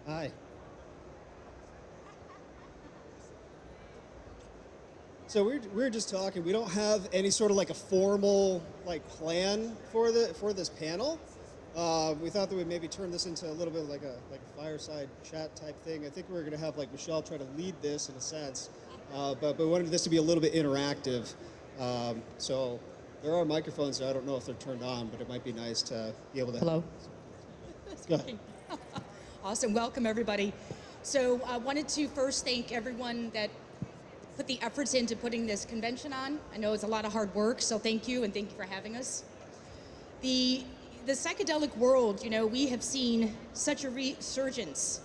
Hi. So we're just talking. We don't have any sort of like a formal like plan for this panel. We thought that we'd maybe turn this into a little bit like a fireside chat type thing. I think we're going to have like Michelle try to lead this in a sense, but we wanted this to be a little bit interactive. So there are microphones there. I don't know if they're turned on, but it might be nice to be able to. Hello. Go ahead. Awesome. Welcome, everybody. So I wanted to first thank everyone that put the efforts into putting this convention on. I know it's a lot of hard work, so thank you, and thank you for having us. The psychedelic world, we have seen such a resurgence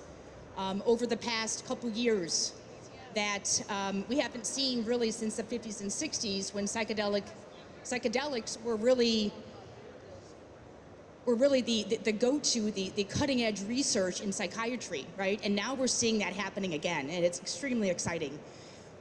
over the past couple years that we haven't seen really since the 50s and 60s, when psychedelics were really the go-to, the cutting-edge research in psychiatry, right? And now we're seeing that happening again, and it's extremely exciting.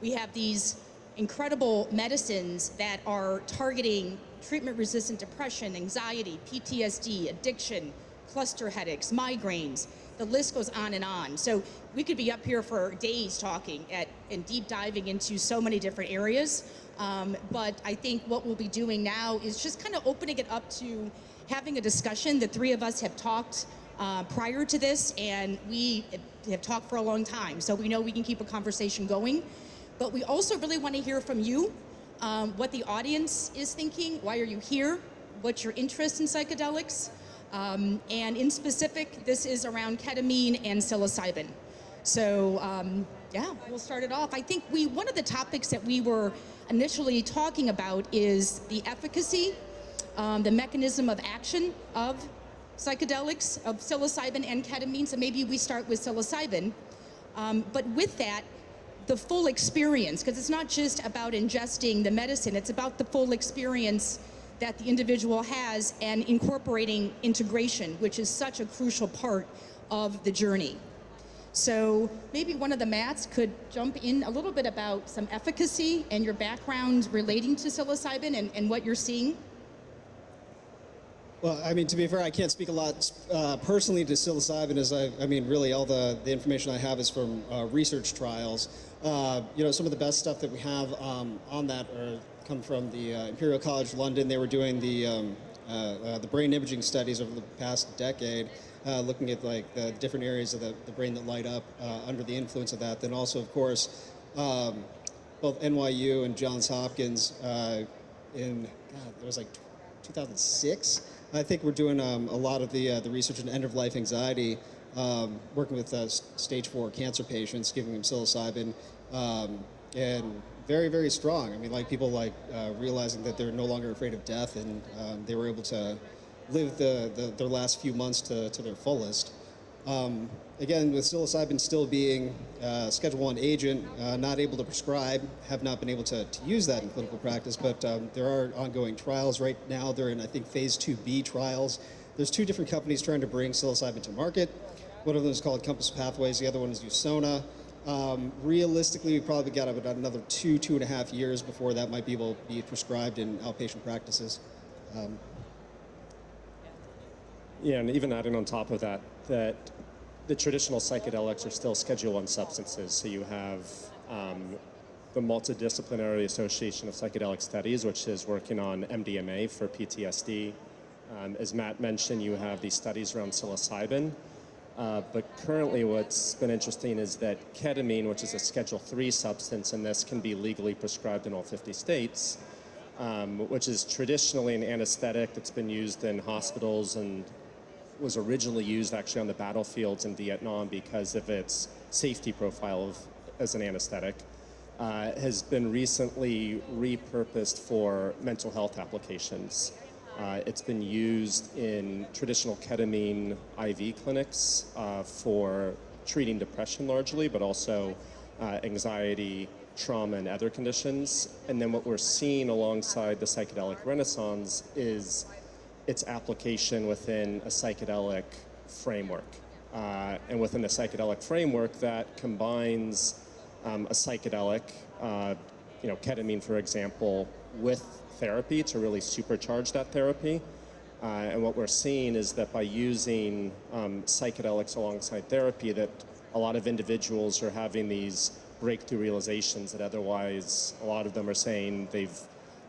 We have these incredible medicines that are targeting treatment-resistant depression, anxiety, PTSD, addiction, cluster headaches, migraines. The list goes on and on. So we could be up here for days talking and deep diving into so many different areas. But I think what we'll be doing now is just kind of opening it up to having a discussion. The three of us have talked prior to this, and we have talked for a long time. So we know we can keep a conversation going. But we also really want to hear from you, what the audience is thinking. Why are you here? What's your interest in psychedelics? And in specific, this is around ketamine and psilocybin. So yeah, we'll start it off. I think one of the topics that we were initially talking about is the efficacy, the mechanism of action of psychedelics, of psilocybin and ketamine. So maybe we start with psilocybin. But with that, the full experience, because it's not just about ingesting the medicine, it's about the full experience that the individual has and incorporating integration, which is such a crucial part of the journey. So maybe one of the Matts could jump in a little bit about some efficacy and your background relating to psilocybin and what you're seeing. Well, I mean, to be fair, I can't speak a lot personally to psilocybin, as really all the information I have is from research trials. Some of the best stuff that we have on that come from the Imperial College London. They were doing the brain imaging studies over the past decade, looking at like the different areas of the brain that light up under the influence of that. Then also, of course, both NYU and Johns Hopkins it was like 2006. I think we're doing a lot of the research in end-of-life anxiety, working with stage 4 cancer patients, giving them psilocybin, and very, very strong. I mean, like people realizing that they're no longer afraid of death, and they were able to live their last few months to their fullest. Again, with psilocybin still being Schedule 1 agent, not able to prescribe, have not been able to use that in clinical practice, but there are ongoing trials right now. They're in, I think, phase 2B trials. There's 2 different companies trying to bring psilocybin to market. One of them is called Compass Pathways, the other one is Usona. Realistically, we probably got about another 2.5 years before that might be able to be prescribed in outpatient practices. Yeah, and even adding on top of that the traditional psychedelics are still Schedule 1 substances. So you have the Multidisciplinary Association of Psychedelic Studies, which is working on MDMA for PTSD. As Matt mentioned, you have these studies around psilocybin. But currently what's been interesting is that ketamine, which is a Schedule 3 substance, and this can be legally prescribed in all 50 states, which is traditionally an anesthetic that's been used in hospitals and was originally used actually on the battlefields in Vietnam because of its safety profile as an anesthetic, has been recently repurposed for mental health applications. It's been used in traditional ketamine IV clinics for treating depression largely, but also anxiety, trauma, and other conditions. And then what we're seeing alongside the psychedelic renaissance is its application within a psychedelic framework. And within the psychedelic framework, that combines a psychedelic, ketamine, for example, with therapy to really supercharge that therapy. And what we're seeing is that by using psychedelics alongside therapy, that a lot of individuals are having these breakthrough realizations that otherwise a lot of them are saying they've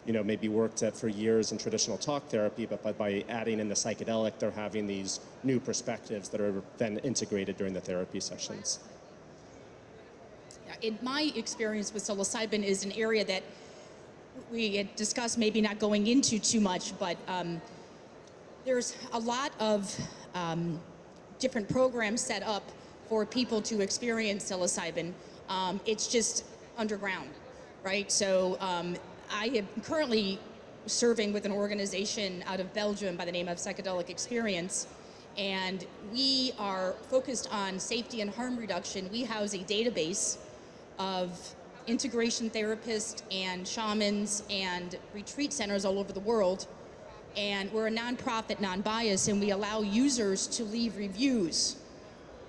maybe worked at for years in traditional talk therapy, but by adding in the psychedelic, they're having these new perspectives that are then integrated during the therapy sessions. In my experience with psilocybin is an area that we had discussed, maybe not going into too much, but there's a lot of different programs set up for people to experience psilocybin. It's just underground, right? So I am currently serving with an organization out of Belgium by the name of Psychedelic Experience, and we are focused on safety and harm reduction. We house a database of integration therapists and shamans and retreat centers all over the world. And we're a nonprofit, non-biased, and we allow users to leave reviews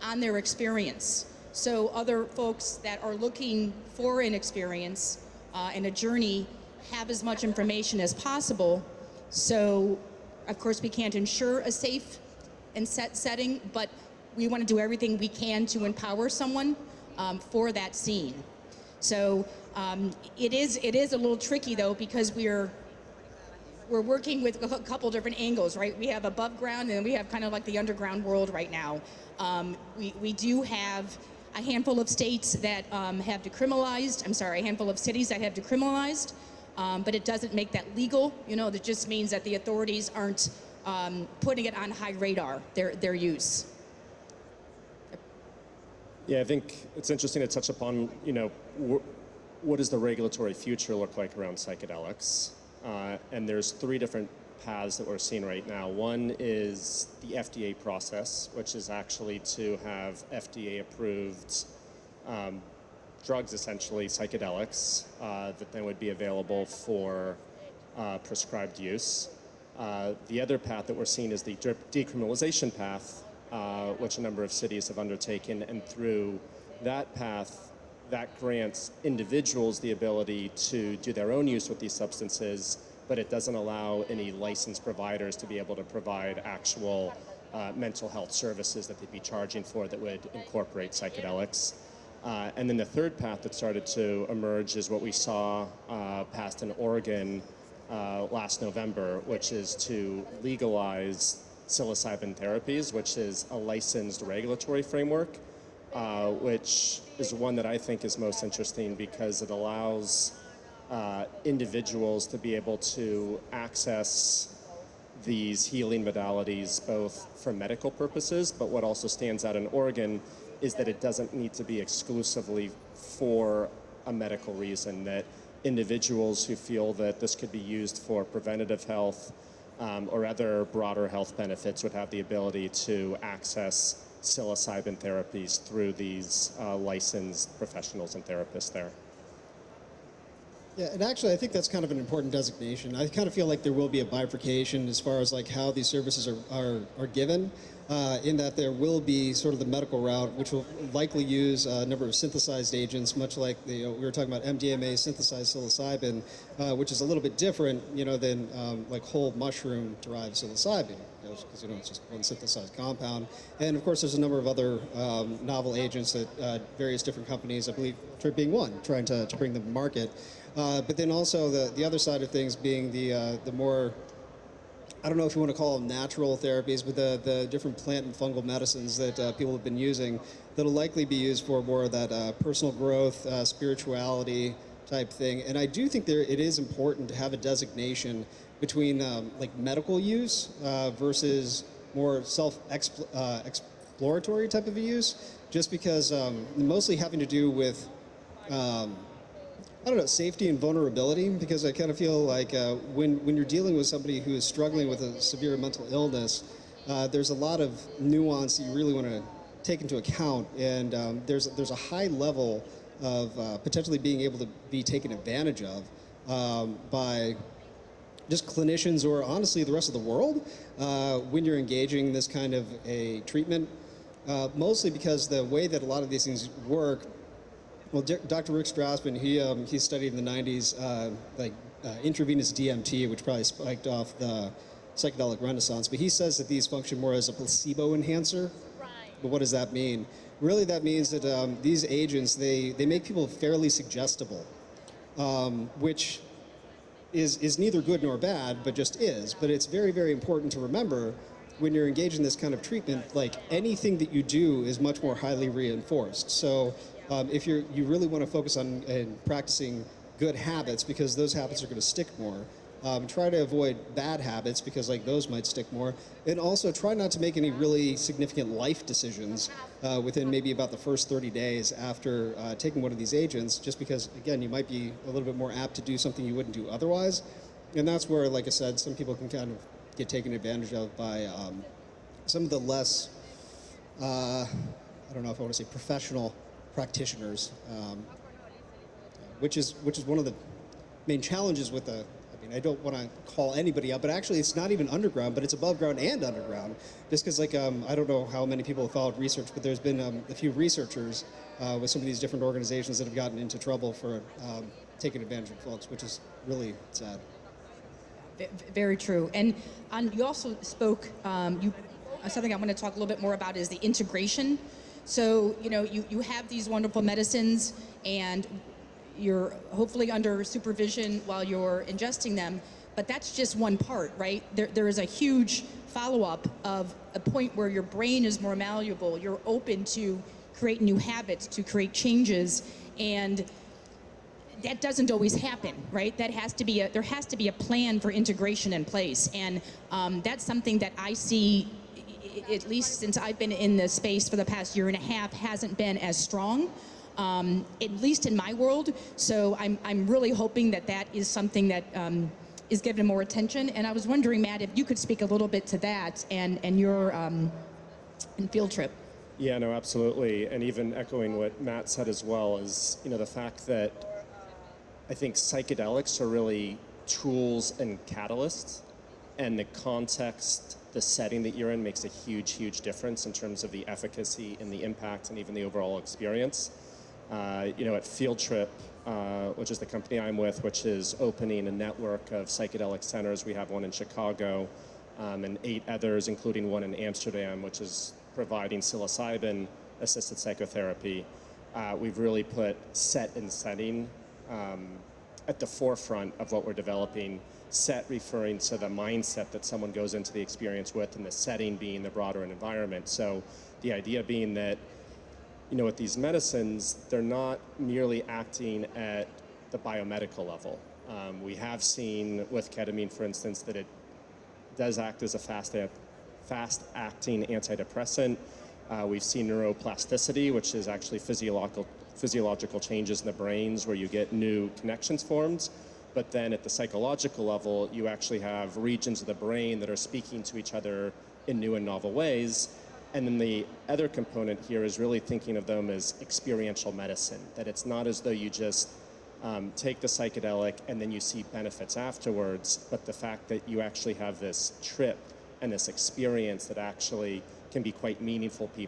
on their experience. So other folks that are looking for an experience and a journey have as much information as possible. So, of course, we can't ensure a safe and setting, but we want to do everything we can to empower someone for that scene. So it is a little tricky though, because we're working with a couple different angles, right? We have above ground and we have kind of like the underground world right now. We do have a handful of states that have decriminalized, a handful of cities that have decriminalized, but it doesn't make that legal. That just means that the authorities aren't putting it on high radar, their use. Yeah, I think it's interesting to touch upon, what does the regulatory future look like around psychedelics? And there's three different paths that we're seeing right now. One is the FDA process, which is actually to have FDA-approved drugs, essentially psychedelics, that then would be available for prescribed use. The other path that we're seeing is the decriminalization path, which a number of cities have undertaken, and through that path, that grants individuals the ability to do their own use with these substances, but it doesn't allow any licensed providers to be able to provide actual mental health services that they'd be charging for that would incorporate psychedelics. And then the third path that started to emerge is what we saw passed in Oregon last November, which is to legalize psilocybin therapies, which is a licensed regulatory framework, which is one that I think is most interesting because it allows individuals to be able to access these healing modalities both for medical purposes, but what also stands out in Oregon is that it doesn't need to be exclusively for a medical reason, that individuals who feel that this could be used for preventative health or other broader health benefits would have the ability to access psilocybin therapies through these licensed professionals and therapists there. Yeah, and actually I think that's kind of an important designation. I kind of feel like there will be a bifurcation as far as like how these services are given, in that there will be sort of the medical route, which will likely use a number of synthesized agents, much like we were talking about MDMA synthesized psilocybin, which is a little bit different, than like whole mushroom derived psilocybin, because it's just one synthesized compound. And of course, there's a number of other novel agents that various different companies, I believe, being one, trying to bring them to market. But then also the other side of things being the more, I don't know if you want to call them natural therapies, but the different plant and fungal medicines that people have been using that'll likely be used for more of that personal growth, spirituality type thing. And I do think it is important to have a designation between like medical use versus more self-exploratory type of a use, just because mostly having to do with I don't know, safety and vulnerability, because I kind of feel like when you're dealing with somebody who is struggling with a severe mental illness, there's a lot of nuance that you really want to take into account, and there's a high level of potentially being able to be taken advantage of by just clinicians or honestly the rest of the world when you're engaging in this kind of a treatment, mostly because the way that a lot of these things work. Well, Dr. Rick Strassman, he studied in the 90s intravenous DMT, which probably spiked off the psychedelic renaissance, but he says that these function more as a placebo enhancer. But what does that mean? Really, that means that these agents, they make people fairly suggestible, which is neither good nor bad, but just is. But it's very, very important to remember when you're engaged in this kind of treatment, like anything that you do is much more highly reinforced. So if you really want to focus on practicing good habits, because those habits are going to stick more, try to avoid bad habits because like those might stick more, and also try not to make any really significant life decisions within maybe about the first 30 days after taking one of these agents, just because again you might be a little bit more apt to do something you wouldn't do otherwise. And that's where, like I said, some people can kind of get taken advantage of by some of the less I don't know if I want to say professional practitioners, which is one of the main challenges with the, I don't want to call anybody out, but actually it's not even underground, but it's above ground and underground. Just because, like, I don't know how many people have followed research, but there's been a few researchers with some of these different organizations that have gotten into trouble for taking advantage of folks, which is really sad. Very true. And you also spoke, something I want to talk a little bit more about is the integration. So, you have these wonderful medicines and you're hopefully under supervision while you're ingesting them, but that's just one part, right? There is a huge follow-up of a point where your brain is more malleable, you're open to create new habits, to create changes, and that doesn't always happen, right? There has to be a plan for integration in place, and that's something that I see, at least since I've been in the space for the past year and a half, hasn't been as strong. At least in my world. So I'm really hoping that is something that is given more attention. And I was wondering, Matt, if you could speak a little bit to that and your field trip. Yeah, no, absolutely. And even echoing what Matt said as well is, the fact that I think psychedelics are really tools and catalysts, and the context, the setting that you're in makes a huge, huge difference in terms of the efficacy and the impact and even the overall experience. At Field Trip, which is the company I'm with, which is opening a network of psychedelic centers. We have one in Chicago and 8 others, including one in Amsterdam, which is providing psilocybin-assisted psychotherapy. We've really put set and setting at the forefront of what we're developing. Set referring to the mindset that someone goes into the experience with, and the setting being the broader environment. So the idea being that with these medicines, they're not merely acting at the biomedical level. We have seen with ketamine, for instance, that it does act as a fast-acting antidepressant. We've seen neuroplasticity, which is actually physiological changes in the brains where you get new connections formed. But then at the psychological level, you actually have regions of the brain that are speaking to each other in new and novel ways. And then the other component here is really thinking of them as experiential medicine, that it's not as though you just take the psychedelic and then you see benefits afterwards, but the fact that you actually have this trip and this experience that actually can be quite meaningful for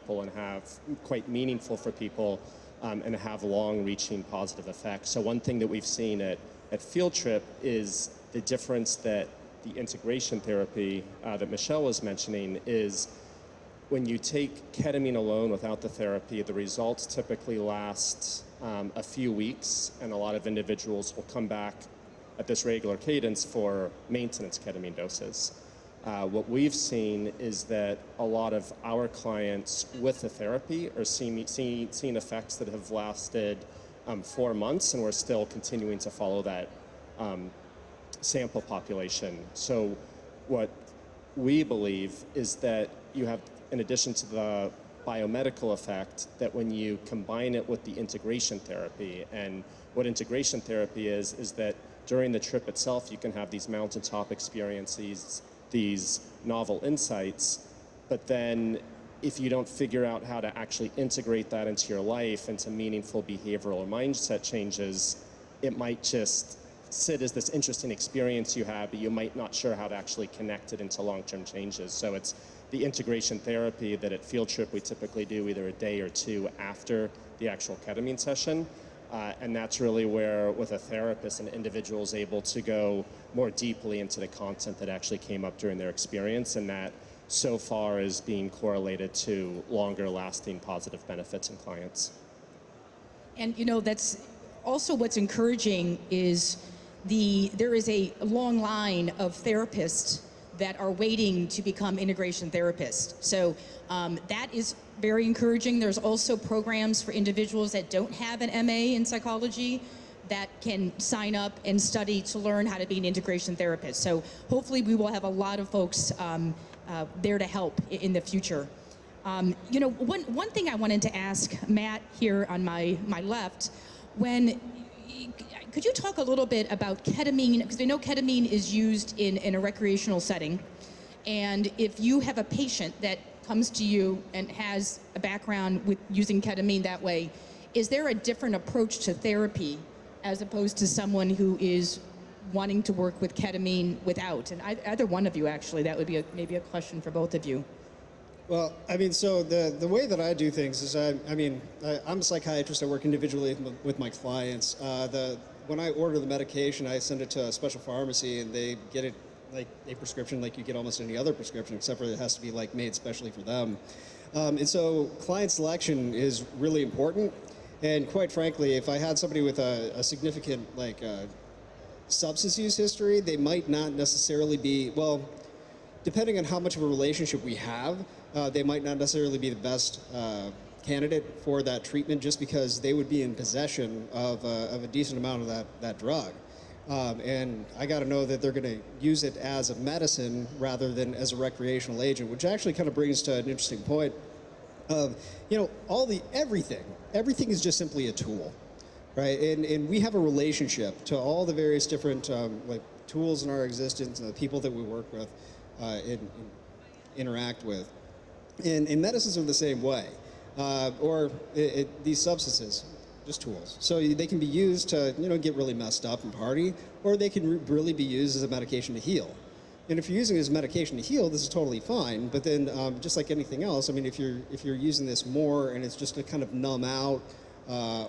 people and have long-reaching positive effects. So one thing that we've seen at Field Trip is the difference that the integration therapy that Michelle was mentioning is when you take ketamine alone without the therapy, the results typically last a few weeks, and a lot of individuals will come back at this regular cadence for maintenance ketamine doses. What we've seen is that a lot of our clients with the therapy are seeing effects that have lasted 4 months, and we're still continuing to follow that sample population. So what we believe is that you have, in addition to the biomedical effect, that when you combine it with the integration therapy, and what integration therapy is that during the trip itself you can have these mountaintop experiences, these novel insights, but then if you don't figure out how to actually integrate that into your life, into meaningful behavioral or mindset changes, it might just sit as this interesting experience you have, but you might not sure how to actually connect it into long-term changes. So it's the integration therapy that at Field Trip we typically do either a day or 2 after the actual ketamine session. And that's really where, with a therapist, an individual is able to go more deeply into the content that actually came up during their experience, and that so far is being correlated to longer lasting positive benefits in clients. And that's also what's encouraging is there is a long line of therapists that are waiting to become integration therapists. So that is very encouraging. There's also programs for individuals that don't have an MA in psychology that can sign up and study to learn how to be an integration therapist. So hopefully we will have a lot of folks there to help in the future. One thing I wanted to ask Matt here on my left, could you talk a little bit about ketamine? Because I know ketamine is used in a recreational setting. And if you have a patient that comes to you and has a background with using ketamine that way, is there a different approach to therapy as opposed to someone who is wanting to work with ketamine without? And either one of you, actually, that would be maybe a question for both of you. Well, so the way that I do things is, I'm a psychiatrist. I work individually with my clients. When I order the medication, I send it to a special pharmacy, and they get it like a prescription like you get almost any other prescription, except for it has to be like made specially for them. And so client selection is really important. And quite frankly, if I had somebody with a significant substance use history, they might not necessarily be, well, depending on how much of a relationship we have, they might not necessarily be the best candidate for that treatment, just because they would be in possession of a decent amount of that drug. And I got to know that they're going to use it as a medicine rather than as a recreational agent, which actually kind of brings to an interesting point of, everything is just simply a tool, right? And we have a relationship to all the various different tools in our existence and the people that we work with and interact with. And medicines are the same way, these substances, just tools. So they can be used to get really messed up and party, or they can really be used as a medication to heal. And if you're using it as medication to heal, this is totally fine. But then, just like anything else, if you're using this more and it's just to kind of numb out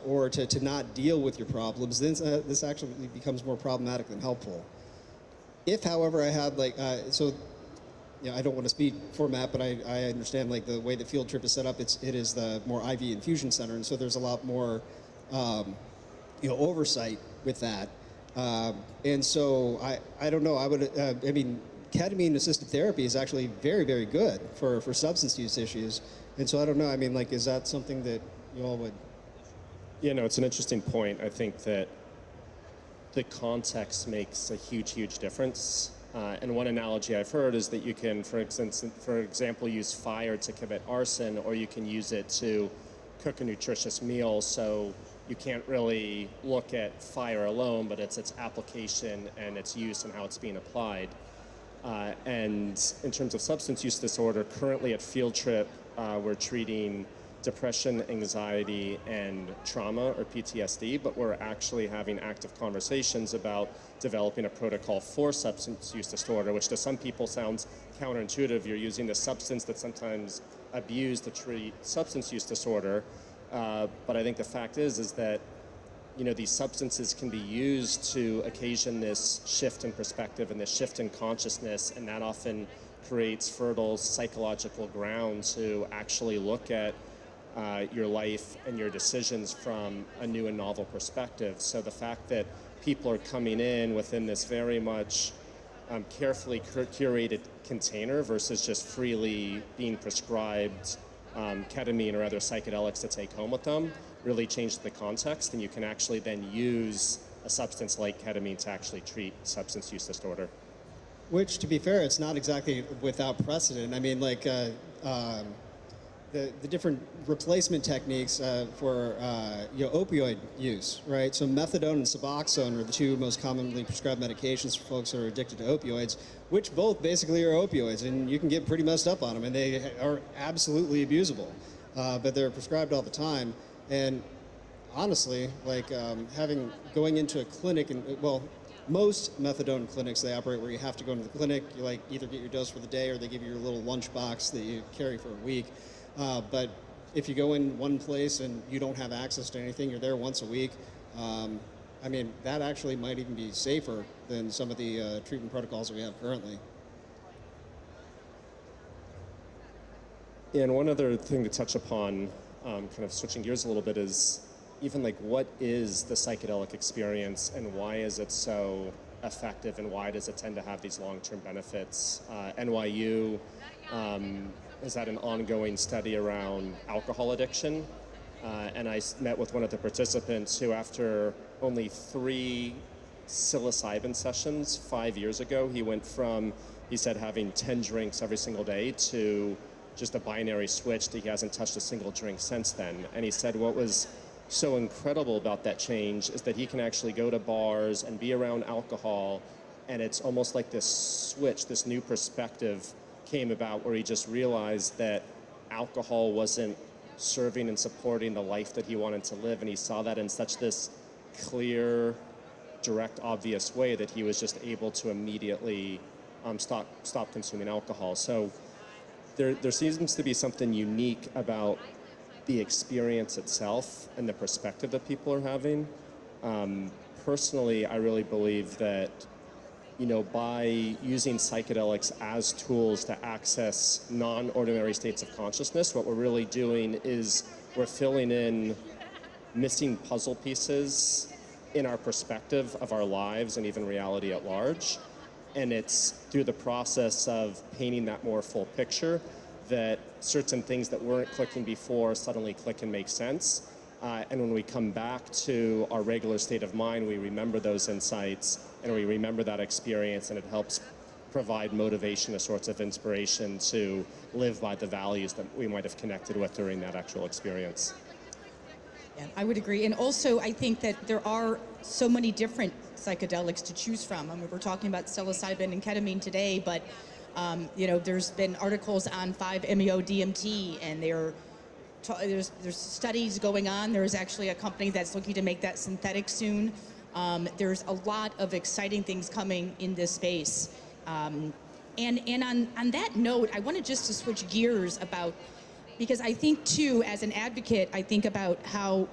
or to not deal with your problems, then this actually becomes more problematic than helpful. If, however, I had I don't want to speak for Matt, but I understand the way the field trip is set up. It is the more IV infusion center, and so there's a lot more oversight with that. And so I don't know. I would ketamine assisted therapy is actually very, very good for substance use issues. And so I don't know. Is that something that you all would? It's an interesting point. I think that the context makes a huge difference. And one analogy I've heard is that you can, for example, use fire to commit arson, or you can use it to cook a nutritious meal. So you can't really look at fire alone, but it's its application and its use and how it's being applied. And in terms of substance use disorder, currently at Field Trip, we're treating depression, anxiety, and trauma, or PTSD, but we're actually having active conversations about developing a protocol for substance use disorder, which to some people sounds counterintuitive. You're using the substance that's sometimes abused to treat substance use disorder, but I think the fact is that these substances can be used to occasion this shift in perspective and this shift in consciousness, and that often creates fertile psychological ground to actually look at your life and your decisions from a new and novel perspective. So the fact that people are coming in within this very much carefully curated container versus just freely being prescribed ketamine or other psychedelics to take home with them really changed the context, and you can actually then use a substance like ketamine to actually treat substance use disorder. Which, to be fair, it's not exactly without precedent. The different replacement techniques for opioid use, right? So methadone and Suboxone are the two most commonly prescribed medications for folks that are addicted to opioids, which both basically are opioids, and you can get pretty messed up on them, and they are absolutely abusable, but they're prescribed all the time. And honestly, going into a clinic, and most methadone clinics, they operate where you have to go into the clinic, you either get your dose for the day or they give you your little lunch box that you carry for a week. But if you go in one place and you don't have access to anything, you're there once a week. I mean, that actually might even be safer than some of the treatment protocols that we have currently. And one other thing to touch upon, kind of switching gears a little bit, is even like what is the psychedelic experience and why is it so effective and why does it tend to have these long-term benefits? NYU has had an ongoing study around alcohol addiction, and I met with one of the participants who, after only 3 psilocybin sessions 5 years ago, he went from, he said, having 10 drinks every single day to just a binary switch that he hasn't touched a single drink since then. And he said what was so incredible about that change is that he can actually go to bars and be around alcohol, and it's almost like this switch, this new perspective came about where he just realized that alcohol wasn't serving and supporting the life that he wanted to live, and he saw that in such this clear, direct, obvious way that he was just able to immediately stop consuming alcohol. So there seems to be something unique about the experience itself and the perspective that people are having. Personally, I really believe that, you know, by using psychedelics as tools to access non-ordinary states of consciousness, what we're really doing is we're filling in missing puzzle pieces in our perspective of our lives and even reality at large. And it's through the process of painting that more full picture that certain things that weren't clicking before suddenly click and make sense. And when we come back to our regular state of mind, we remember those insights and we remember that experience, and it helps provide motivation, a source of inspiration to live by the values that we might have connected with during that actual experience. Yeah, I would agree. And also, I think that there are so many different psychedelics to choose from. I mean, we're talking about psilocybin and ketamine today, but you know, there's been articles on 5-MeO-DMT, and there's studies going on. There's actually a company that's looking to make that synthetic soon. There's a lot of exciting things coming in this space. And on that note, I wanted just to switch gears because I think too, as an advocate, I think about how,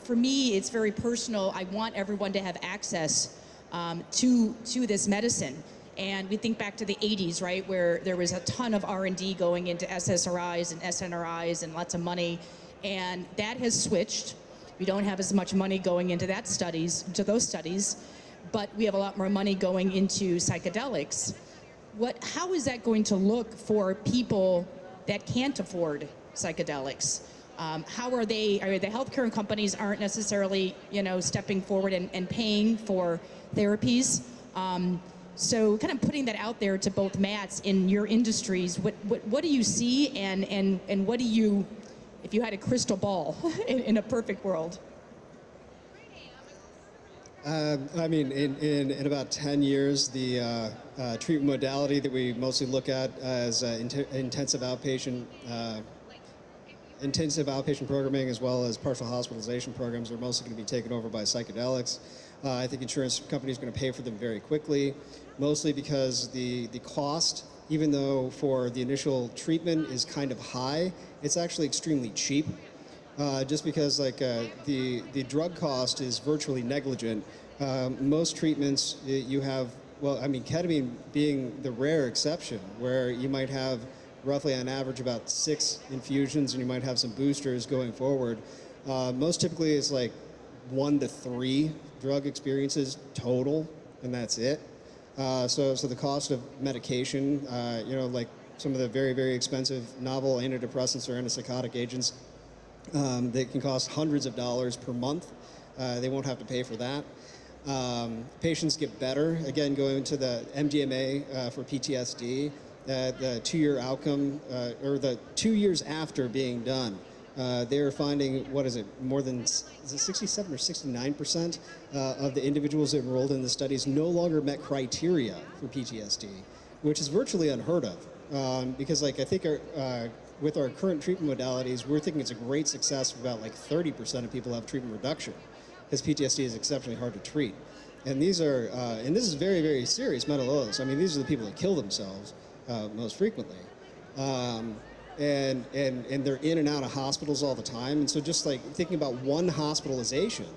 for me, it's very personal. I want everyone to have access to this medicine. And we think back to the 80s, right, where there was a ton of R&D going into SSRIs and SNRIs and lots of money. And that has switched. We don't have as much money going into those studies, but we have a lot more money going into psychedelics. How is that going to look for people that can't afford psychedelics? How are the healthcare companies aren't necessarily, you know, stepping forward and paying for therapies. So kind of putting that out there to both Matts in your industries, what do you see and what do you, if you had a crystal ball in a perfect world? I mean, in about 10 years, the treatment modality that we mostly look at as intensive outpatient programming, as well as partial hospitalization programs, are mostly going to be taken over by psychedelics. I think insurance companies are going to pay for them very quickly, mostly because the cost, even though for the initial treatment is kind of high, it's actually extremely cheap. Just because the drug cost is virtually negligent. Most treatments you have, well, I mean, ketamine being the rare exception, where you might have roughly on average about 6 infusions and you might have some boosters going forward. Most typically it's like 1 to 3 drug experiences total, and that's it. So the cost of medication, you know, like some of the very, very expensive novel antidepressants or antipsychotic agents, they can cost hundreds of dollars per month. They won't have to pay for that. Patients get better. Again, going to the MDMA for PTSD, the 2-year outcome, or the 2 years after being done, they're finding, more than 67 or 69% of the individuals enrolled in the studies no longer met criteria for PTSD, which is virtually unheard of. Because I think with our current treatment modalities, we're thinking it's a great success for about 30% of people have treatment reduction, because PTSD is exceptionally hard to treat. And these are, and this is very, very serious mental illness. I mean, these are the people that kill themselves most frequently. and they're in and out of hospitals all the time. And so just like thinking about one hospitalization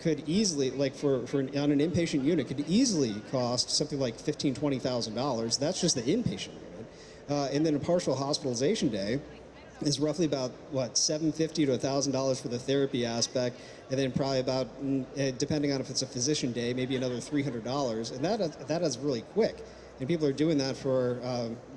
could easily, like on an inpatient unit, could easily cost something like $15,000-$20,000. That's just the inpatient unit. And then a partial hospitalization day is roughly about what, $750 to $1,000 for the therapy aspect, and then probably about, depending on if it's a physician day, maybe another $300, and that is really quick. And people are doing that for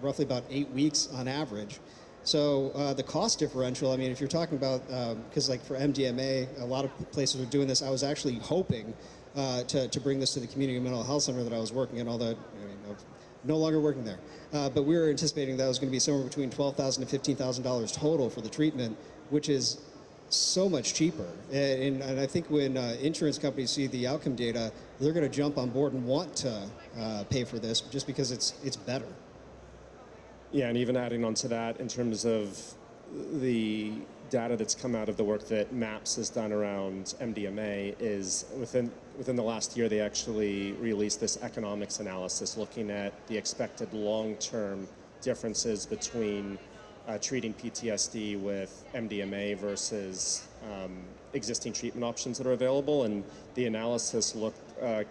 roughly about 8 weeks on average. So the cost differential, I mean, if you're talking about, because like for MDMA, a lot of places are doing this. I was actually hoping to bring this to the community mental health center that I was working in, although I'm no longer working there. But we were anticipating that was going to be somewhere between $12,000 to $15,000 total for the treatment, which is so much cheaper. And I think when insurance companies see the outcome data, they're going to jump on board and want to pay for this just because it's better. Yeah, and even adding on to that in terms of the data that's come out of the work that MAPS has done around MDMA is within the last year, they actually released this economics analysis looking at the expected long-term differences between treating PTSD with MDMA versus existing treatment options that are available. And the analysis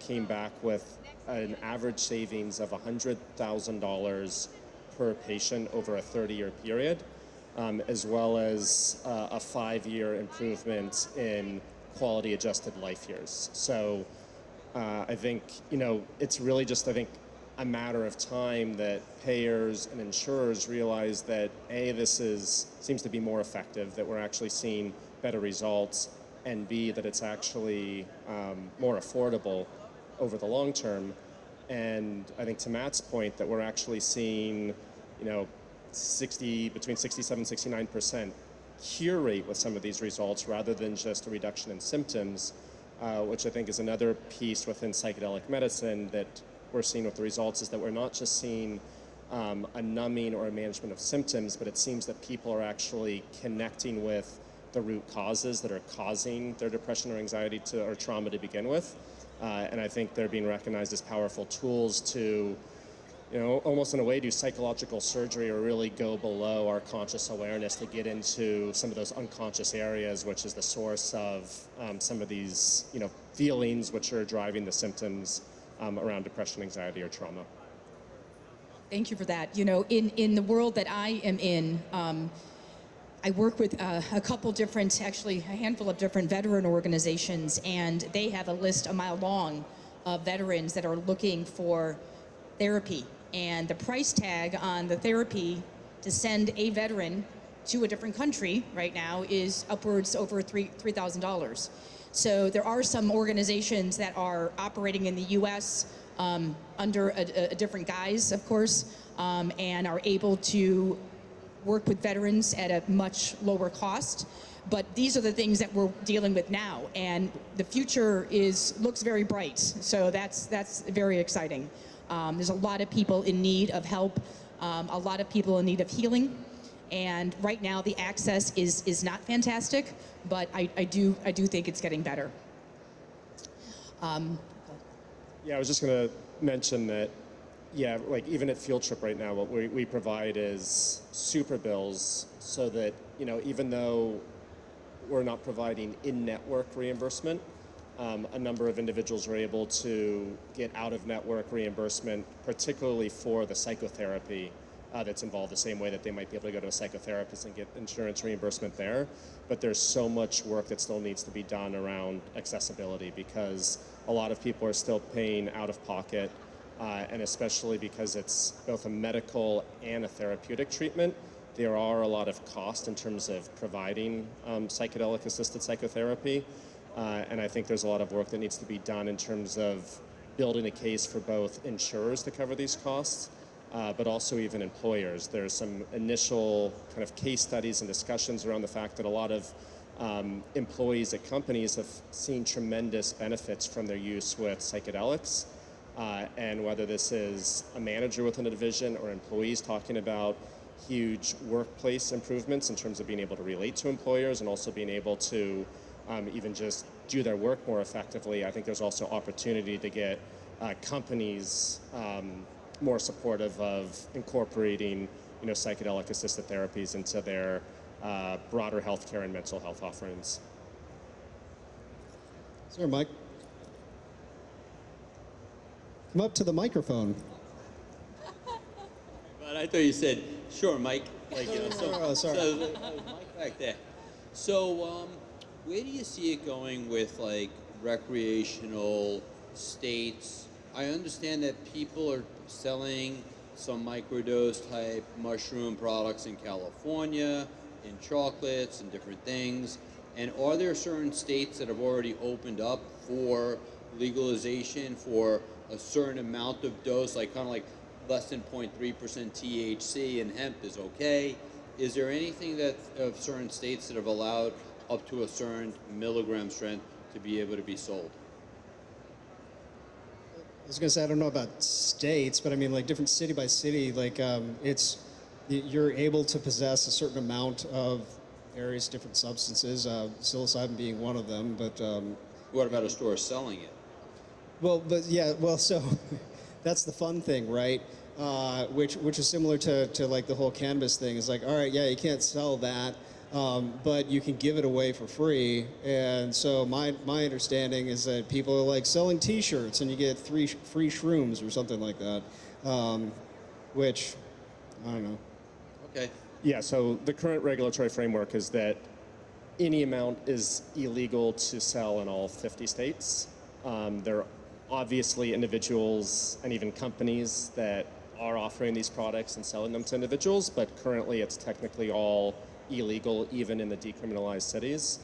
came back with an average savings of $100,000 per patient over a 30-year period, as well as a 5-year improvement in quality adjusted life years. So I think, it's really just, a matter of time that payers and insurers realize that A, this seems to be more effective, that we're actually seeing better results, and B, that it's actually more affordable over the long term. And I think to Matt's point, that we're actually seeing, between 67 and 69% cure rate with some of these results rather than just a reduction in symptoms, which I think is another piece within psychedelic medicine that we're seeing with the results, is that we're not just seeing a numbing or a management of symptoms, but it seems that people are actually connecting with the root causes that are causing their depression or anxiety or trauma to begin with. And I think they're being recognized as powerful tools to, almost in a way do psychological surgery or really go below our conscious awareness to get into some of those unconscious areas, which is the source of some of these, feelings which are driving the symptoms around depression, anxiety, or trauma. Thank you for that. In the world that I am in, I work with a couple different, actually a handful of different veteran organizations, and they have a list a mile long of veterans that are looking for therapy. And the price tag on the therapy to send a veteran to a different country right now is upwards over $3,000. So there are some organizations that are operating in the U.S. Under a different guise, of course, and are able to work with veterans at a much lower cost. But these are the things that we're dealing with now, and the future looks very bright. So that's very exciting. There's a lot of people in need of help, a lot of people in need of healing, and right now the access is not fantastic, but I do think it's getting better. Yeah, I was just going to mention that, like even at Field Trip right now, what we provide is super bills so that, even though we're not providing in-network reimbursement, a number of individuals are able to get out-of-network reimbursement, particularly for the psychotherapy that's involved, the same way that they might be able to go to a psychotherapist and get insurance reimbursement there. But there's so much work that still needs to be done around accessibility, because a lot of people are still paying out of pocket, and especially because it's both a medical and a therapeutic treatment, there are a lot of cost in terms of providing psychedelic-assisted psychotherapy. And I think there's a lot of work that needs to be done in terms of building a case for both insurers to cover these costs, but also even employers. There's some initial kind of case studies and discussions around the fact that a lot of employees at companies have seen tremendous benefits from their use with psychedelics. And whether this is a manager within a division or employees talking about huge workplace improvements in terms of being able to relate to employers and also being able to even just do their work more effectively, I think there's also opportunity to get companies more supportive of incorporating psychedelic-assisted therapies into their broader healthcare and mental health offerings. Sir, Mike. Come up to the microphone. But I thought you said, sure, Mike. Like, Oh, sorry. So, Mike back there. So, where do you see it going with like recreational states? I understand that people are selling some microdose type mushroom products in California, in chocolates and different things. And are there certain states that have already opened up for legalization for a certain amount of dose, like kind of like less than 0.3% THC and hemp is okay? Is there anything that of certain states that have allowed up to a certain milligram strength to be able to be sold? I was gonna say, I don't know about states, but I mean, like different city by city, like you're able to possess a certain amount of various different substances, psilocybin being one of them, but. What about a store selling it? Well, but yeah, well, so that's the fun thing, right? Which is similar to like the whole cannabis thing. It's like, all right, yeah, you can't sell that, but you can give it away for free. And so my understanding is that people are like selling T-shirts, and you get 3 free shrooms or something like that, which I don't know. Okay. Yeah, so the current regulatory framework is that any amount is illegal to sell in all 50 states. There are obviously individuals and even companies that are offering these products and selling them to individuals, but currently it's technically all illegal, even in the decriminalized cities.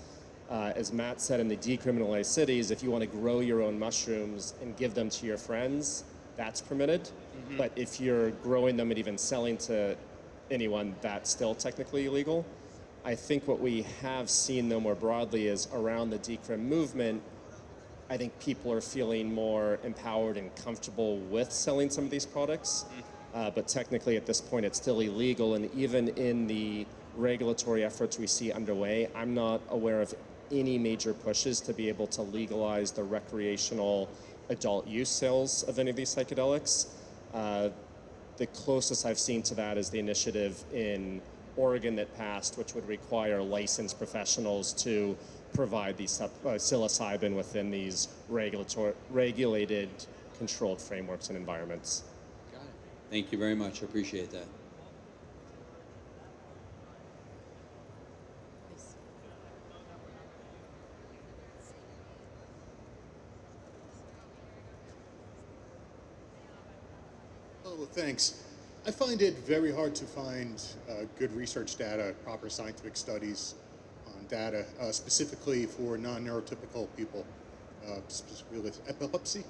As Matt said, in the decriminalized cities, if you want to grow your own mushrooms and give them to your friends, that's permitted. Mm-hmm. But if you're growing them and even selling to anyone, that's still technically illegal. I think what we have seen, though, more broadly is around the decrim movement, I think people are feeling more empowered and comfortable with selling some of these products. But technically, at this point, it's still illegal. And even in the regulatory efforts we see underway, I'm not aware of any major pushes to be able to legalize the recreational adult use sales of any of these psychedelics. The closest I've seen to that is the initiative in Oregon that passed, which would require licensed professionals to provide these psilocybin within these regulated, controlled frameworks and environments. Got it. Thank you very much. I appreciate that. Oh, thanks. I find it very hard to find good research data, proper scientific studies on data, specifically for non-neurotypical people, specifically with epilepsy.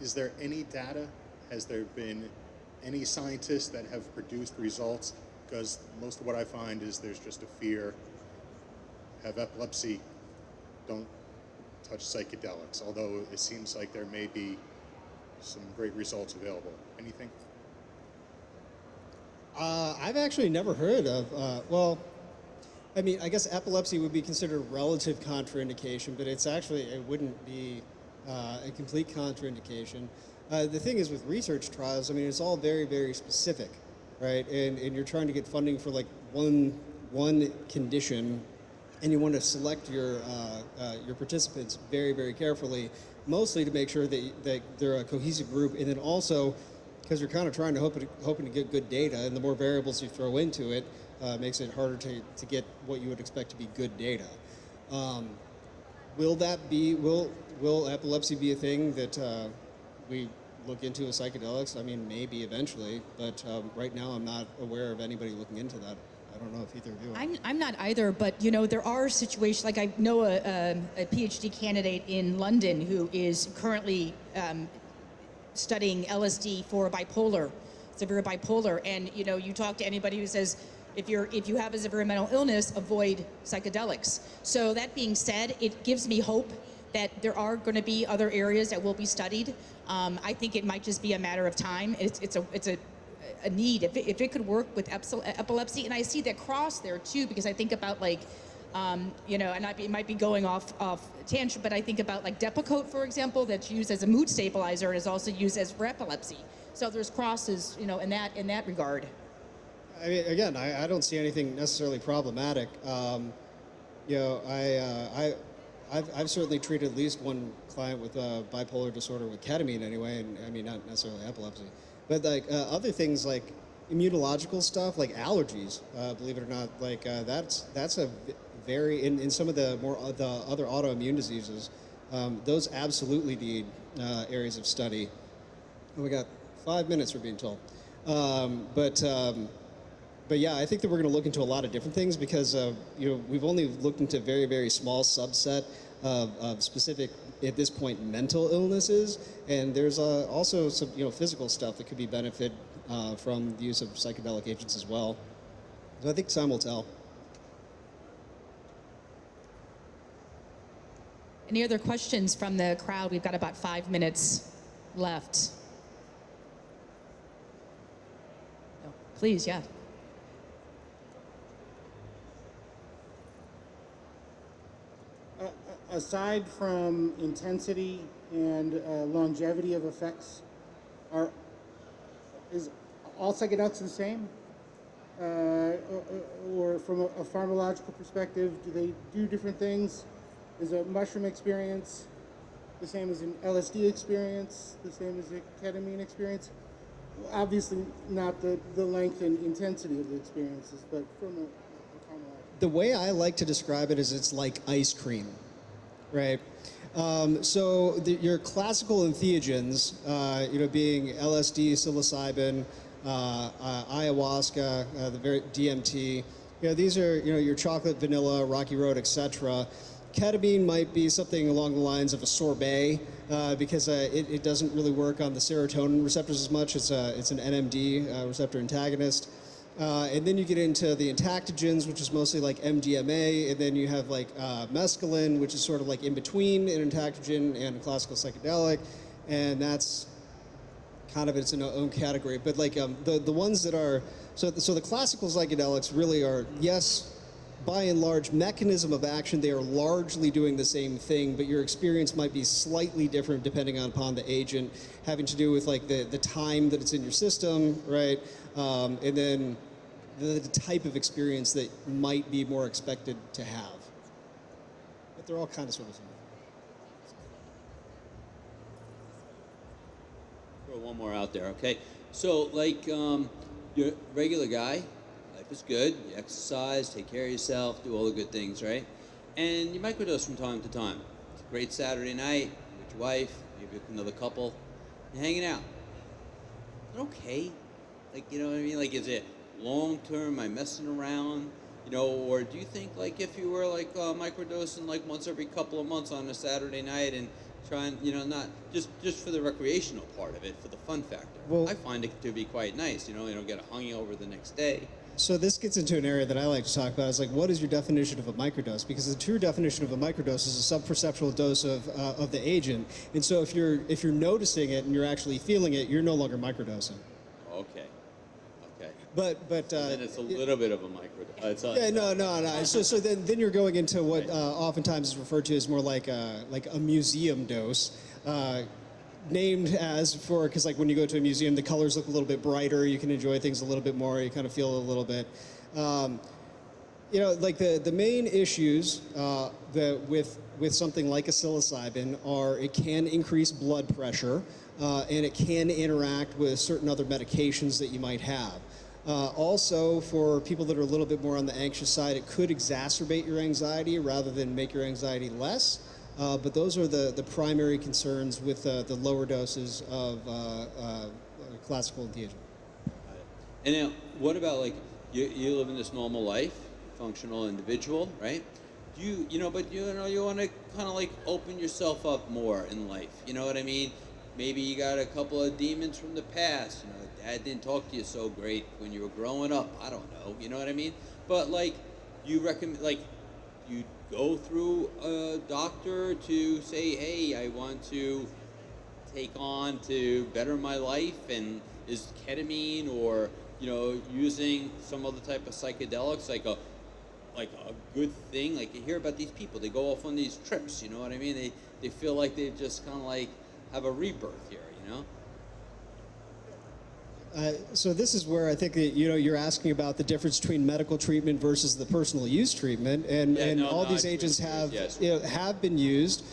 Is there any data? Has there been any scientists that have produced results? Because most of what I find is there's just a fear, have epilepsy, don't touch psychedelics, although it seems like there may be some great results available. Anything? I've actually never heard of, well, I mean, I guess epilepsy would be considered relative contraindication, but it wouldn't be a complete contraindication. The thing is with research trials, I mean, it's all very, very specific, right? And you're trying to get funding for like one condition, and you want to select your participants very, very carefully, mostly to make sure that they're a cohesive group, and then also because you're kind of hoping to get good data, and the more variables you throw into it, makes it harder to get what you would expect to be good data. Will epilepsy be a thing that we look into with psychedelics? I mean, maybe eventually, but right now I'm not aware of anybody looking into that. I don't know if either of you are. I'm not either, but there are situations, like I know a PhD candidate in London who is currently studying LSD for bipolar, severe bipolar, and you talk to anybody who says, if you have a severe mental illness, avoid psychedelics. So that being said, it gives me hope that there are going to be other areas that will be studied. I think it might just be a matter of time. It's a need. If it could work with epilepsy, and I see that cross there too, because I think about and it might be going off tangent, but I think about like Depakote, for example, that's used as a mood stabilizer and is also used as for epilepsy. So there's crosses, in that regard. I mean, again, I don't see anything necessarily problematic. You know, I've certainly treated at least one client with bipolar disorder with ketamine anyway, and I mean, not necessarily epilepsy, but like other things like immunological stuff, like allergies, believe it or not, like that's a very, in some of the more the other autoimmune diseases, those absolutely need areas of study. And we got 5 minutes, we're being told. But yeah, I think that we're going to look into a lot of different things because you know, we've only looked into a very, very small subset of specific, at this point, mental illnesses, and there's also some, you know, physical stuff that could be benefited from the use of psychedelic agents as well. So I think time will tell. Any other questions from the crowd? We've got about 5 minutes left. No, please, yeah. Aside from intensity and longevity of effects, is all psychedelics the same? Or from a pharmacological perspective, do they do different things? Is a mushroom experience the same as an LSD experience, the same as a ketamine experience? Obviously not the length and intensity of the experiences, but from a pharmacological. The way I like to describe it is it's like ice cream, right? So your classical entheogens, you know, being LSD, psilocybin, ayahuasca, the very DMT, you know, these are, you know, your chocolate, vanilla, rocky road, etc. Ketamine might be something along the lines of a sorbet because it doesn't really work on the serotonin receptors as much. It's an NMD receptor antagonist. And then you get into the entactogens, which is mostly like MDMA, and then you have like mescaline, which is sort of like in between an entactogen and a classical psychedelic, and that's kind of its own category. But like the ones that are, so the classical psychedelics really are, yes, by and large, mechanism of action, they are largely doing the same thing, but your experience might be slightly different depending upon the agent, having to do with like the time that it's in your system, right? And then the type of experience that might be more expected to have. But they're all kind of sort of similar. Throw one more out there, okay? So, like, you're a regular guy, life is good, you exercise, take care of yourself, do all the good things, right? And you microdose from time to time. It's a great Saturday night with your wife, maybe with another couple, you're hanging out. Is it okay? Like, you know what I mean? Like, is it long term, am I messing around? You know, or do you think, like, if you were, like, microdosing, like, once every couple of months on a Saturday night and trying, you know, not just for the recreational part of it, for the fun factor. Well, I find it to be quite nice, you don't get a hungover the next day. So this gets into an area that I like to talk about. Is like, what is your definition of a microdose? Because the true definition of a microdose is a subperceptual dose of the agent. And so if you're noticing it and you're actually feeling it, you're no longer microdosing. Okay. But then it's a little bit of a microdose. Yeah, no. So then you're going into what oftentimes is referred to as more like a museum dose. Named as for, because like when you go to a museum, the colors look a little bit brighter, you can enjoy things a little bit more, you kind of feel a little bit. You know, like the main issues with something like a psilocybin are it can increase blood pressure and it can interact with certain other medications that you might have. Also, for people that are a little bit more on the anxious side, it could exacerbate your anxiety rather than make your anxiety less. But those are the primary concerns with the lower doses of classical entheogen. And now, what about, like, you live in this normal life, functional individual, right? You want to kind of like open yourself up more in life. You know what I mean? Maybe you got a couple of demons from the past. You know, dad didn't talk to you so great when you were growing up. I don't know. You know what I mean? But like, you recommend, like, you go through a doctor to say, hey, I want to take on to better my life, and is ketamine or, using some other type of psychedelics like a good thing? Like, you hear about these people, they go off on these trips, you know what I mean? They feel like they just kind of like have a rebirth here, So this is where I think that, you're asking about the difference between medical treatment versus the personal use treatment, and all these agents have have been used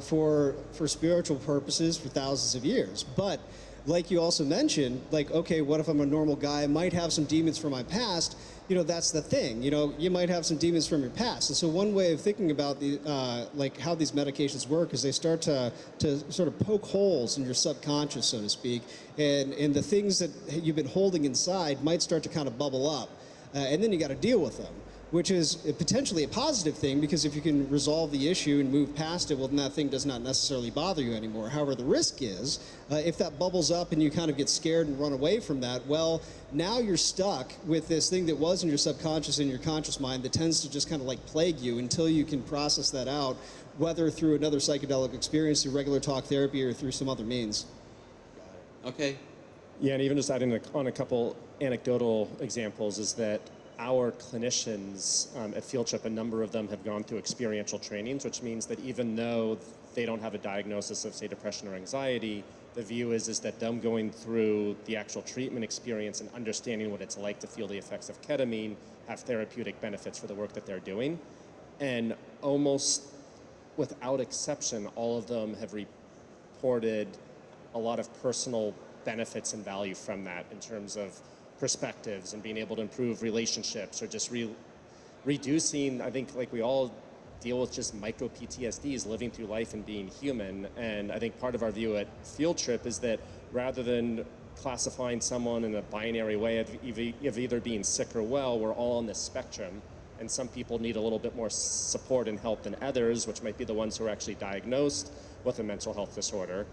for spiritual purposes for thousands of years. But like you also mentioned, like, okay, what if I'm a normal guy? I might have some demons from my past. That's the thing. You might have some demons from your past. And so one way of thinking about the like how these medications work is they start to sort of poke holes in your subconscious, so to speak, and the things that you've been holding inside might start to kind of bubble up, and then you got to deal with them, which is potentially a positive thing, because if you can resolve the issue and move past it, well, then that thing does not necessarily bother you anymore. However, the risk is if that bubbles up and you kind of get scared and run away from that, well, now you're stuck with this thing that was in your subconscious and your conscious mind that tends to just kind of like plague you until you can process that out, whether through another psychedelic experience, through regular talk therapy, or through some other means. Okay. Yeah, and even just adding on a couple anecdotal examples is that our clinicians at Field Trip, a number of them have gone through experiential trainings, which means that even though they don't have a diagnosis of, say, depression or anxiety, the view is that them going through the actual treatment experience and understanding what it's like to feel the effects of ketamine have therapeutic benefits for the work that they're doing. And almost without exception, all of them have reported a lot of personal benefits and value from that in terms of perspectives and being able to improve relationships, or just reducing, I think, like, we all deal with just micro PTSDs living through life and being human. And I think part of our view at Field Trip is that rather than classifying someone in a binary way of either being sick or well, we're all on this spectrum, and some people need a little bit more support and help than others, which might be the ones who are actually diagnosed with a mental health disorder.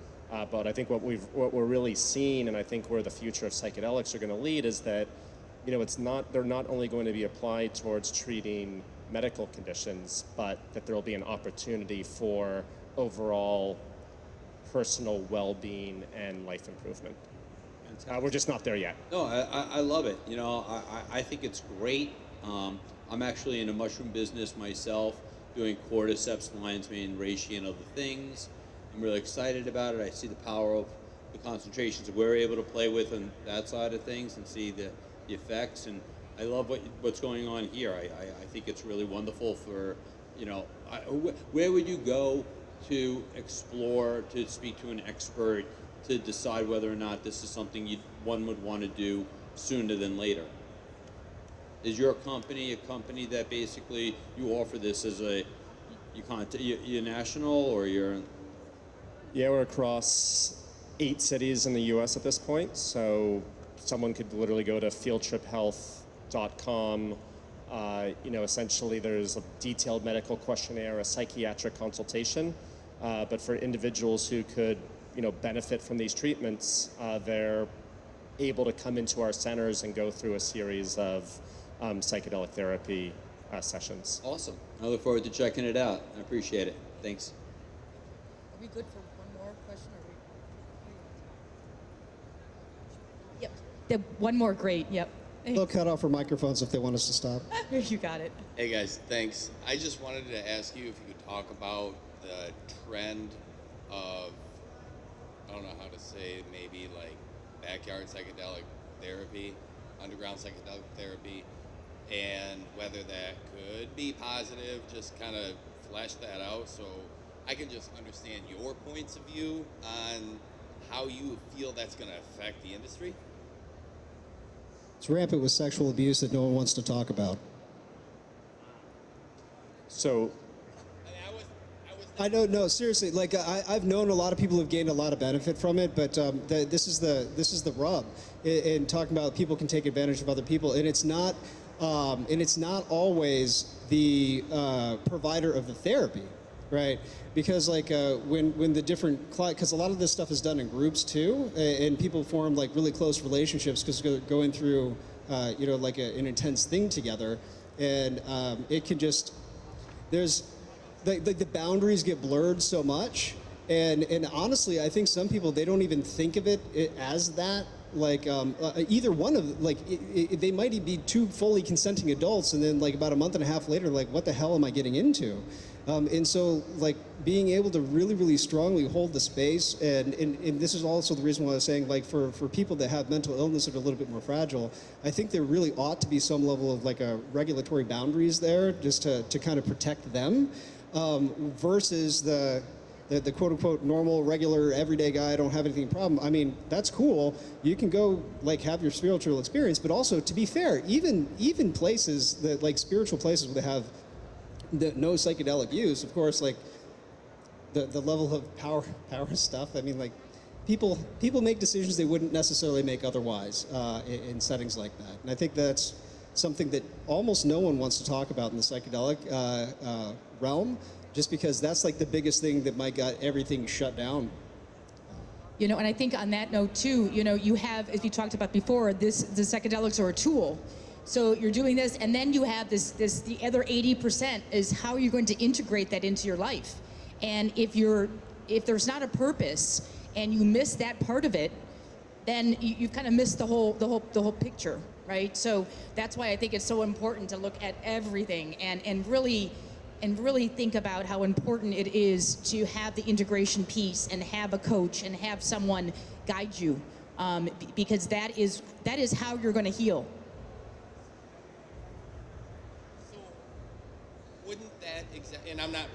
But I think what we're really seeing, and I think where the future of psychedelics are going to lead, is that they're not only going to be applied towards treating medical conditions, but that there will be an opportunity for overall personal well-being and life improvement. We're just not there yet. No, I love it. I think it's great. I'm actually in a mushroom business myself, doing cordyceps, lion's mane, reishi, and other things. I'm really excited about it. I see the power of the concentrations that we're able to play with on that side of things and see the effects. And I love what's going on here. I think it's really wonderful for, where would you go to explore, to speak to an expert, to decide whether or not this is something one would want to do sooner than later? Is your company a company that basically you offer this as you're national, or you're... Yeah, we're across 8 cities in the U.S. at this point, so someone could literally go to fieldtriphealth.com. Essentially there's a detailed medical questionnaire, a psychiatric consultation, but for individuals who could, benefit from these treatments, they're able to come into our centers and go through a series of psychedelic therapy sessions. Awesome. I look forward to checking it out. I appreciate it. Thanks. Are we good for one more question? Yep. One more, great. Yep. They'll cut off our microphones if they want us to stop. You got it. Hey guys, thanks. I just wanted to ask you if you could talk about the trend of, I don't know how to say, maybe like backyard psychedelic therapy, underground psychedelic therapy, and whether that could be positive. Just kind of flesh that out so I can just understand your points of view on how you feel that's going to affect the industry. It's rampant with sexual abuse that no one wants to talk about. So, I know, no, seriously. Like I've known a lot of people who've gained a lot of benefit from it, but this is the rub in talking about people can take advantage of other people, and it's not always the provider of the therapy, right? Because when the different because a lot of this stuff is done in groups too, and people form like really close relationships because going through an intense thing together, and it can just the boundaries get blurred so much, and honestly, I think some people, they don't even think of it as that either one of they might be two fully consenting adults, and then like about a month and a half later, like what the hell am I getting into? And so like being able to really, really strongly hold the space, and this is also the reason why I was saying, like for people that have mental illness that are a little bit more fragile, I think there really ought to be some level of like a regulatory boundaries there just to kind of protect them, versus the quote unquote normal, regular, everyday guy, I don't have anything problem. I mean, that's cool. You can go like have your spiritual experience, but also to be fair, even places that like spiritual places where they have no psychedelic use, of course, like the level of power stuff. I mean, like people make decisions they wouldn't necessarily make otherwise in settings like that. And I think that's something that almost no one wants to talk about in the psychedelic realm, just because that's like the biggest thing that might got everything shut down. You know, and I think on that note too, you know, you have, as we talked about before, the psychedelics are a tool. So you're doing this, and then you have the other 80% is how you're going to integrate that into your life. And if there's not a purpose and you miss that part of it, then you've kind of missed the whole picture, right? So that's why I think it's so important to look at everything and really think about how important it is to have the integration piece and have a coach and have someone guide you, because that is how you're going to heal. So wouldn't that and I'm not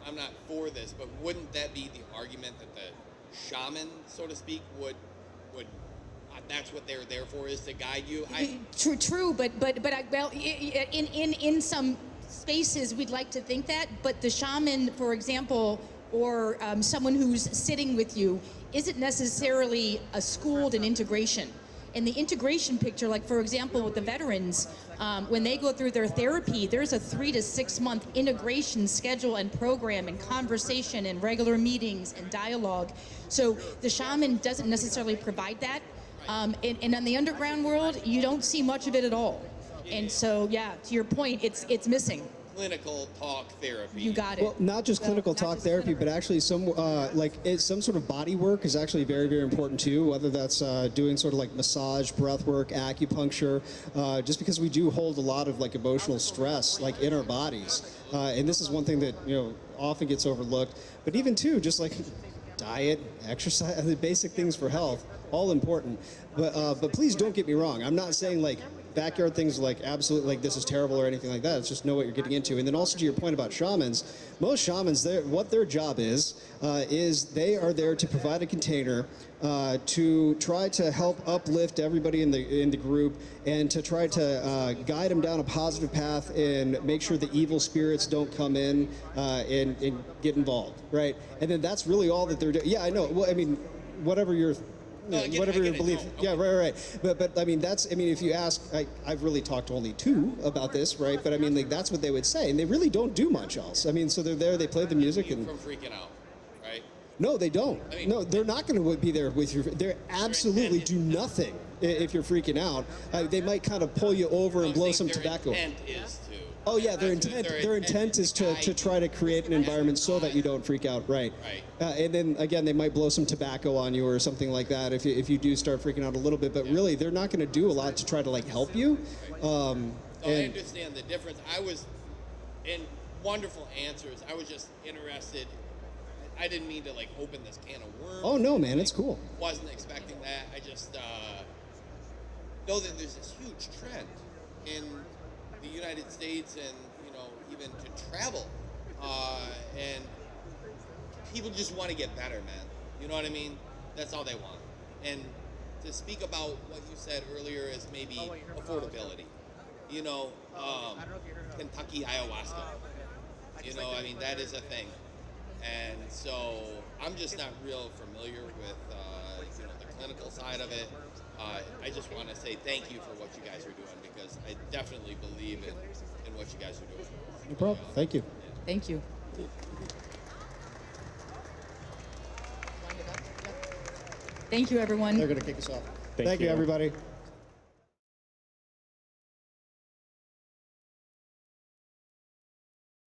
I'm not for this, but wouldn't that be the argument that the shaman, so to speak, would that's what they're there for, is to guide you? True, but in some spaces we'd like to think that, but the shaman, for example, or someone who's sitting with you isn't necessarily schooled in integration. In the integration picture, like for example with the veterans, when they go through their therapy, there's a 3 to 6 month integration schedule and program and conversation and regular meetings and dialogue. So the shaman doesn't necessarily provide that. And in the underground world, you don't see much of it at all. And so, yeah, to your point, it's missing. Clinical talk therapy. You got it. Well, not just clinical talk therapy, but actually some some sort of body work is actually very, very important too. Whether that's doing sort of like massage, breath work, acupuncture, just because we do hold a lot of like emotional stress like in our bodies, and this is one thing that often gets overlooked. But even too, just like diet, exercise, the basic things for health, all important. But please don't get me wrong. I'm not saying like backyard things like absolutely like this is terrible or anything like that. It's just know what you're getting into. And then also to your point about shamans, most shamans, what their job is they are there to provide a container to try to help uplift everybody in the group and to try to guide them down a positive path and make sure the evil spirits don't come in and get involved, right? And then that's really all that they're doing. Yeah, I know. Well, I mean, whatever your whatever your belief. Okay. Yeah, right. But I mean, if you ask, I've really talked to only 2 about this, right? But I mean, like that's what they would say, and they really don't do much else. I mean, so they're there, they play the music, and from freaking out, right? no, they don't. I mean, No, they're not going to be there with you. They absolutely do nothing if you're freaking out. They might kind of pull you over and blow some tobacco. Their intent is to. Oh yeah, their intent is to try to create an environment so that you don't freak out, right? Right. And then again, they might blow some tobacco on you or something like that if you do start freaking out a little bit. But really, they're not going to do a lot to try to like help you. I understand the difference. I was in wonderful answers. I was just interested. I didn't mean to like open this can of worms. Oh no, man, it's cool. Wasn't expecting that. I just know that there's this huge trend in the United States and even to travel, and people just want to get better, man. You know what I mean? That's all they want. And to speak about what you said earlier is maybe affordability. Kentucky ayahuasca. I mean that is a thing. And so I'm just not real familiar with the clinical side of it. I just want to say thank you for what you guys are doing, because I definitely believe in what you guys are doing. No problem. Thank you. Thank you. Thank you, everyone. They're going to kick us off. Thank you, everybody.